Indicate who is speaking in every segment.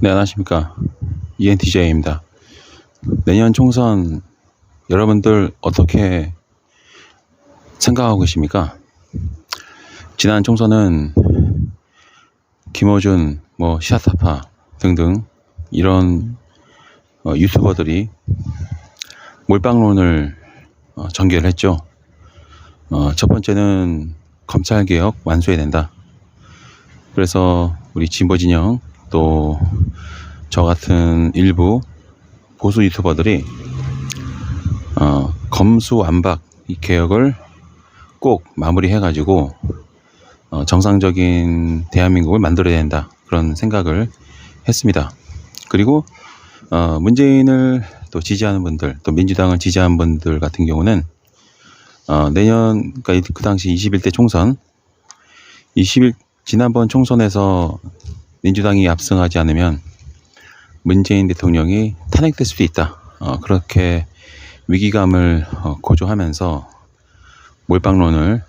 Speaker 1: 네, 안녕하십니까. ENTJ입니다. 내년 총선 여러분들 어떻게 생각하고 계십니까? 지난 총선은 김어준, 시사타파 등등 이런 유튜버들이 몰빵론을 전개를 했죠. 첫 번째는 검찰개혁 완수해야 된다. 그래서 우리 진보 진영 또 저 같은 일부 보수 유튜버들이 검수완박 이 개혁을 꼭 마무리해가지고 정상적인 대한민국을 만들어야 된다, 그런 생각을 했습니다. 그리고 문재인을 또 지지하는 분들, 또 민주당을 지지하는 분들 같은 경우는 내년, 그러니까 그 당시 21대 총선, 지난번 총선에서 민주당이 압승하지 않으면 문재인 대통령이 탄핵될 수도 있다. 그렇게 위기감을 고조하면서 몰빵론을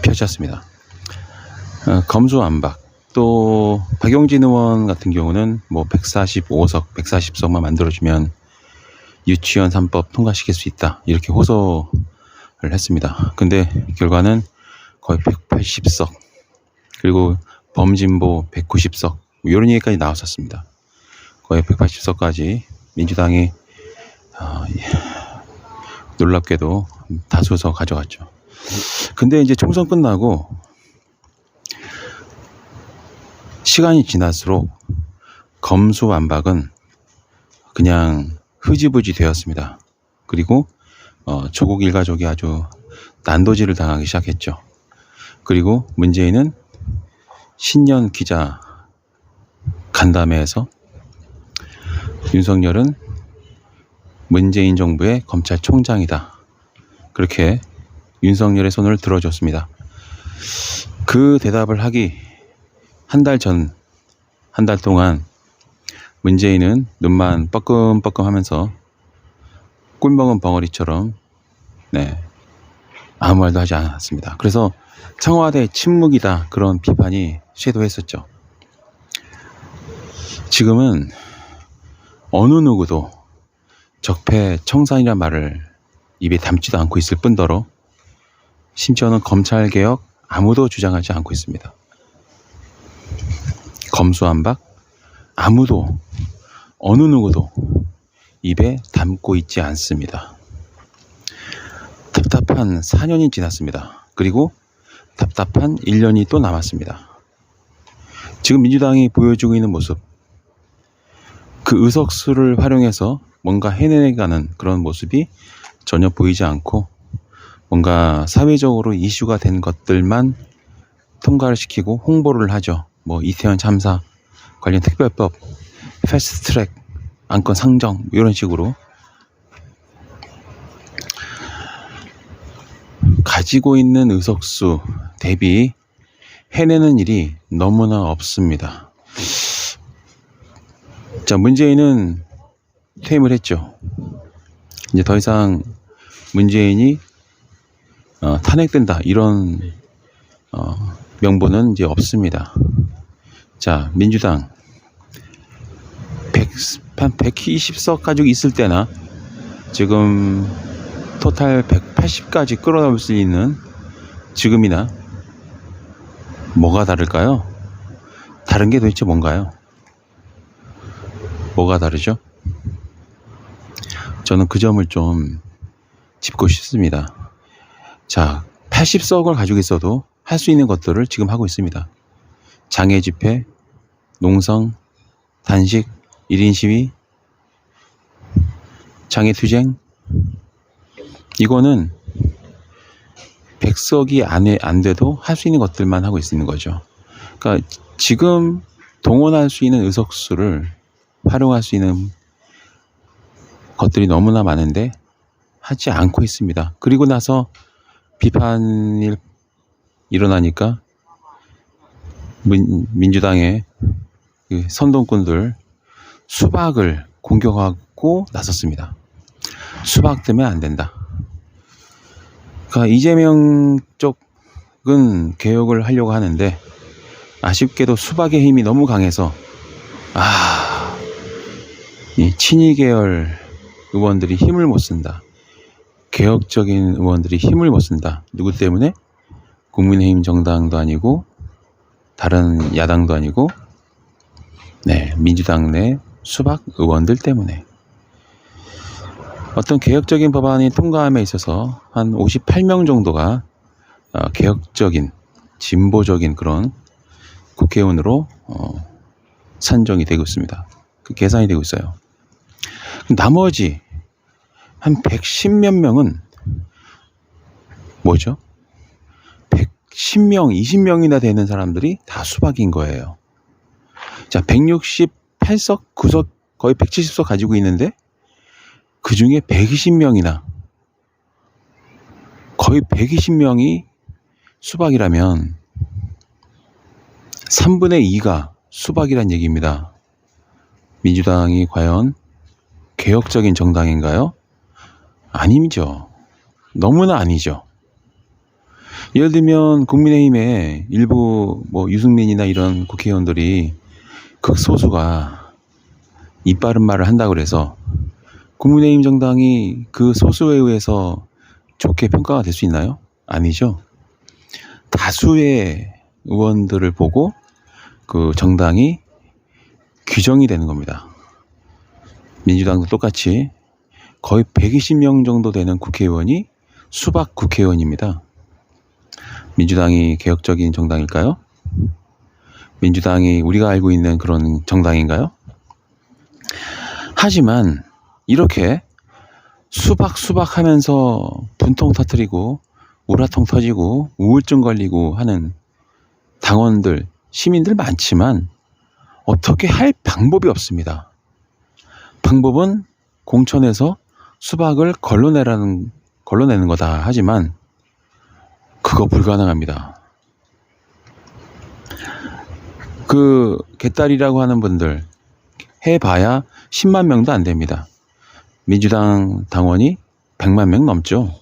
Speaker 1: 펼쳤습니다. 검수완박, 또 박용진 의원 같은 경우는 145석, 140석만 만들어주면 유치원 3법 통과시킬 수 있다, 이렇게 호소를 했습니다. 근데 결과는 거의 180석, 그리고 범진보 190석, 이런 얘기까지 나왔었습니다. 거의 180석까지 민주당이 놀랍게도 다수서 가져갔죠. 근데 이제 총선 끝나고 시간이 지날수록 검수완박은 그냥 흐지부지 되었습니다. 그리고 조국 일가족이 아주 난도질을 당하기 시작했죠. 그리고 문재인은 신년 기자 간담회에서 윤석열은 문재인 정부의 검찰총장이다, 그렇게 윤석열의 손을 들어줬습니다. 그 대답을 하기 한 달 동안 문재인은 눈만 뻐끔뻐끔 하면서 꿀먹은 벙어리처럼 아무 말도 하지 않았습니다. 그래서 청와대 침묵이다, 그런 비판이 쇄도했었죠. 지금은 어느 누구도 적폐청산이란 말을 입에 담지도 않고 있을 뿐더러 심지어는 검찰개혁 아무도 주장하지 않고 있습니다. 검수완박 아무도, 어느 누구도 입에 담고 있지 않습니다. 답답한 4년이 지났습니다. 그리고 답답한 1년이 또 남았습니다. 지금 민주당이 보여주고 있는 모습, 그 의석수를 활용해서 뭔가 해내가는 그런 모습이 전혀 보이지 않고, 뭔가 사회적으로 이슈가 된 것들만 통과를 시키고 홍보를 하죠. 이태원 참사 관련 특별법, 패스트트랙 안건 상정, 이런 식으로 가지고 있는 의석수 대비 해내는 일이 너무나 없습니다. 자, 문재인은 퇴임을 했죠. 이제 더 이상 문재인이 탄핵된다, 이런 명분은 이제 없습니다. 자, 민주당 120석 가지고 있을 때나 지금 토탈 180까지 끌어넘을 수 있는 지금이나 뭐가 다를까요? 다른 게 도대체 뭔가요? 뭐가 다르죠? 저는 그 점을 좀 짚고 싶습니다. 자, 80석을 가지고 있어도 할 수 있는 것들을 지금 하고 있습니다. 장애 집회, 농성, 단식, 1인 시위, 장애 투쟁, 이거는 100석이 안 돼도 할 수 있는 것들만 하고 있는 거죠. 그러니까 지금 동원할 수 있는 의석수를 활용할 수 있는 것들이 너무나 많은데 하지 않고 있습니다. 그리고 나서 비판이 일어나니까 민주당의 선동꾼들 수박을 공격하고 나섰습니다. 수박 때문에 안 된다. 그러니까 이재명 쪽은 개혁을 하려고 하는데 아쉽게도 수박의 힘이 너무 강해서 이 친이 계열 의원들이 힘을 못 쓴다. 개혁적인 의원들이 힘을 못 쓴다. 누구 때문에? 국민의힘 정당도 아니고 다른 야당도 아니고 민주당 내 수박 의원들 때문에. 어떤 개혁적인 법안이 통과함에 있어서 한 58명 정도가 개혁적인 진보적인 그런 국회의원으로 산정이 되고 있습니다. 그 계산이 되고 있어요. 나머지 한 110몇 명은 뭐죠? 110명, 20명이나 되는 사람들이 다 수박인 거예요. 자, 168석, 9석, 거의 170석 가지고 있는데 그 중에 120명이나 거의 120명이 수박이라면 3분의 2가 수박이란 얘기입니다. 민주당이 과연 개혁적인 정당인가요? 아니죠. 너무나 아니죠. 예를 들면 국민의힘의 일부 유승민이나 이런 국회의원들이 극소수가 입 바른 말을 한다고 그래서 국민의힘 정당이 그 소수에 의해서 좋게 평가가 될 수 있나요? 아니죠. 다수의 의원들을 보고 그 정당이 규정이 되는 겁니다. 민주당도 똑같이 거의 120명 정도 되는 국회의원이 수박 국회의원입니다. 민주당이 개혁적인 정당일까요? 민주당이 우리가 알고 있는 그런 정당인가요? 하지만 이렇게 수박 하면서 분통 터뜨리고 우라통 터지고 우울증 걸리고 하는 당원들, 시민들 많지만 어떻게 할 방법이 없습니다. 방법은 공천에서 수박을 걸러내는 거다 하지만 그거 불가능합니다. 그 개딸이라고 하는 분들 해봐야 10만 명도 안 됩니다. 민주당 당원이 100만 명 넘죠.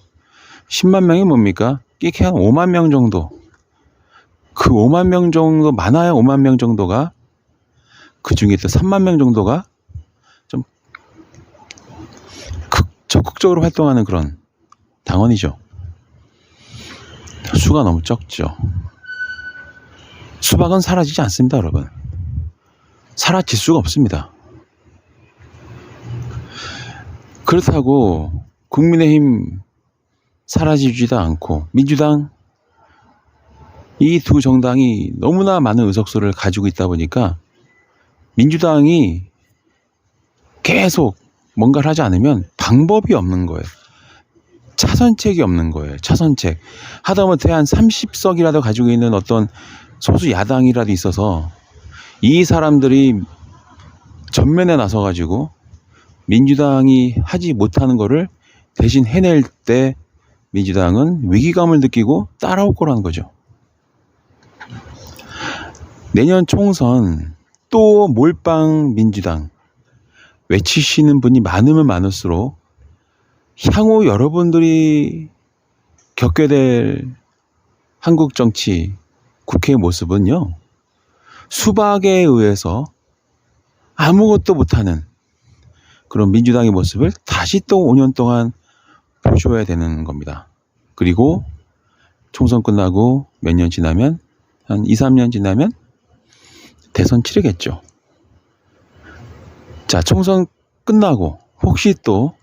Speaker 1: 10만 명이 뭡니까? 끼케 한 5만 명 정도. 그 5만 명 정도, 많아야 5만 명 정도가, 그 중에 또 3만 명 정도가 좀 적극적으로 활동하는 그런 당원이죠. 수가 너무 적죠. 수박은 사라지지 않습니다, 여러분. 사라질 수가 없습니다. 그렇다고 국민의힘 사라지지도 않고 민주당 이 두 정당이 너무나 많은 의석수를 가지고 있다 보니까 민주당이 계속 뭔가를 하지 않으면 방법이 없는 거예요. 차선책이 없는 거예요. 차선책. 하다못해 한 30석이라도 가지고 있는 어떤 소수 야당이라도 있어서 이 사람들이 전면에 나서가지고 민주당이 하지 못하는 거를 대신 해낼 때 민주당은 위기감을 느끼고 따라올 거라는 거죠. 내년 총선 또 몰빵 민주당 외치시는 분이 많으면 많을수록 향후 여러분들이 겪게 될 한국 정치 국회의 모습은요, 수박에 의해서 아무것도 못하는 그런 민주당의 모습을 다시 또 5년 동안 보셔야 되는 겁니다. 그리고 총선 끝나고 몇 년 지나면, 한 2, 3년 지나면 대선 치르겠죠. 자, 총선 끝나고 혹시 또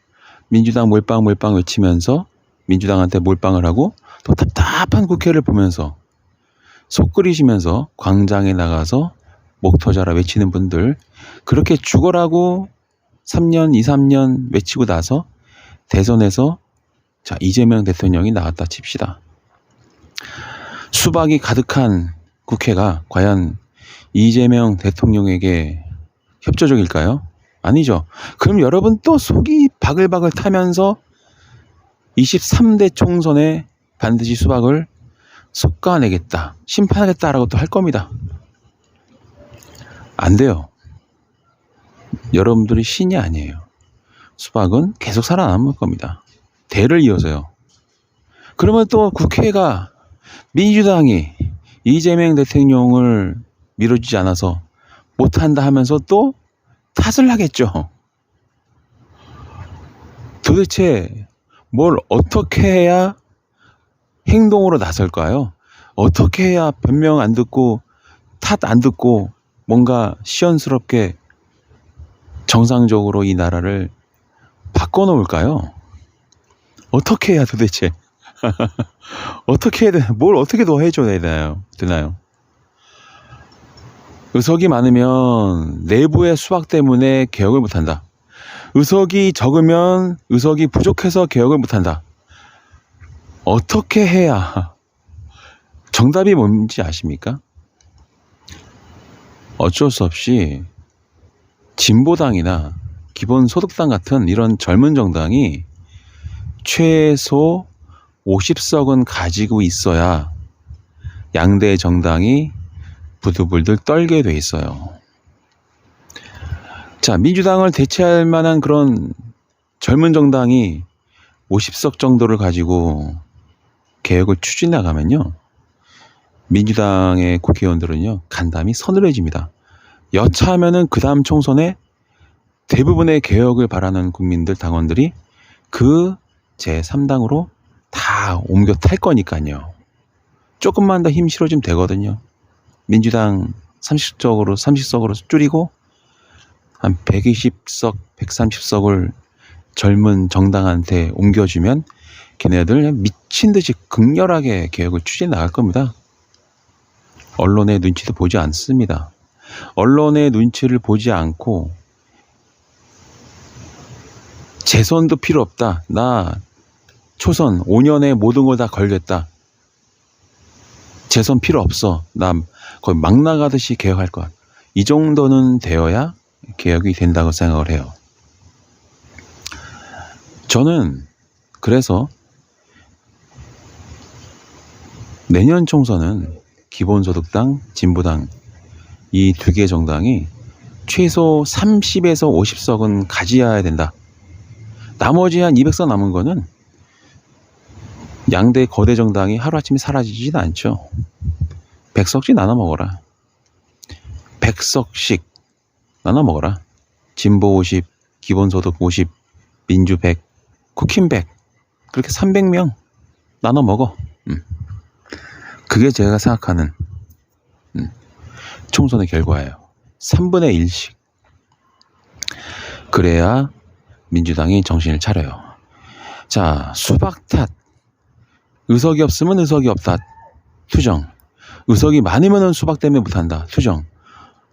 Speaker 1: 민주당 몰빵 외치면서 민주당한테 몰빵을 하고 또 답답한 국회를 보면서 속 끓이시면서 광장에 나가서 목 터져라 외치는 분들, 그렇게 죽어라고 3년, 2, 3년 외치고 나서 대선에서 자, 이재명 대통령이 나왔다 칩시다. 수박이 가득한 국회가 과연 이재명 대통령에게 협조적일까요? 아니죠. 그럼 여러분 또 속이 바글바글 타면서 23대 총선에 반드시 수박을 솎아내겠다, 심판하겠다라고 또 할 겁니다. 안 돼요. 여러분들이 신이 아니에요. 수박은 계속 살아남을 겁니다. 대를 이어서요. 그러면 또 국회가 민주당이 이재명 대통령을 미뤄지지 않아서 못한다 하면서 또 탓을 하겠죠. 도대체 뭘 어떻게 해야 행동으로 나설까요? 어떻게 해야 변명 안 듣고 탓 안 듣고 뭔가 시원스럽게 정상적으로 이 나라를 바꿔놓을까요? 어떻게 해야 도대체 어떻게 해야 되나, 뭘 어떻게 더 해줘야 되나요? 의석이 많으면 내부의 수박 때문에 개혁을 못한다. 의석이 적으면 의석이 부족해서 개혁을 못한다. 어떻게 해야 정답이 뭔지 아십니까? 어쩔 수 없이 진보당이나 기본소득당 같은 이런 젊은 정당이 최소 50석은 가지고 있어야 양대 정당이 부들부들 떨게 돼 있어요. 자, 민주당을 대체할 만한 그런 젊은 정당이 50석 정도를 가지고 개혁을 추진해 나가면요, 민주당의 국회의원들은요 간담이 서늘해집니다. 여차하면은 그 다음 총선에 대부분의 개혁을 바라는 국민들, 당원들이 그 제3당으로 다 옮겨 탈 거니까요. 조금만 더 힘 실어주면 되거든요. 민주당 30석으로 줄이고 한 120석, 130석을 젊은 정당한테 옮겨주면 걔네들 미친 듯이 극렬하게 개혁을 추진해 나갈 겁니다. 언론의 눈치도 보지 않습니다. 언론의 눈치를 보지 않고 재선도 필요 없다. 나 초선 5년에 모든 걸 다 걸겠다. 재선 필요 없어. 나 거의 막 나가듯이 개혁할 것. 이 정도는 되어야 개혁이 된다고 생각을 해요. 저는 그래서 내년 총선은 기본소득당, 진보당 이 두 개 정당이 최소 30에서 50석은 가져야 된다. 나머지 한 200석 남은 거는 양대 거대 정당이 하루아침에 사라지진 않죠. 100석씩 나눠 먹어라. 100석씩 나눠 먹어라. 진보 50, 기본소득 50, 민주 100, 국힘 100. 그렇게 300명 나눠 먹어. 그게 제가 생각하는 총선의 결과예요. 3분의 1씩. 그래야 민주당이 정신을 차려요. 자, 수박 탓. 의석이 없으면 의석이 없다. 투정. 의석이 많으면 수박 때문에 못한다. 투정.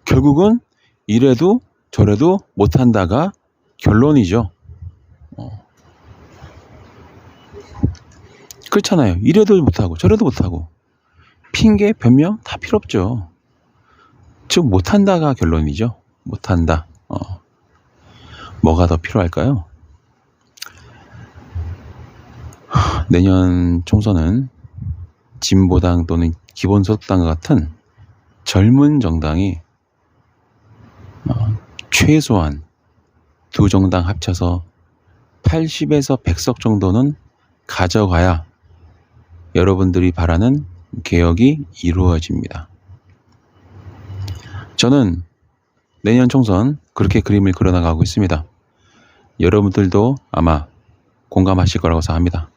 Speaker 1: 결국은 이래도 저래도 못한다가 결론이죠. 그렇잖아요. 이래도 못하고 저래도 못하고. 핑계, 변명 다 필요 없죠. 즉 못한다가 결론이죠. 못한다. 뭐가 더 필요할까요? 내년 총선은 진보당 또는 기본소득당 같은 젊은 정당이 최소한 두 정당 합쳐서 80에서 100석 정도는 가져가야 여러분들이 바라는 개혁이 이루어집니다. 저는 내년 총선 그렇게 그림을 그려나가고 있습니다. 여러분들도 아마 공감하실 거라고 생각합니다.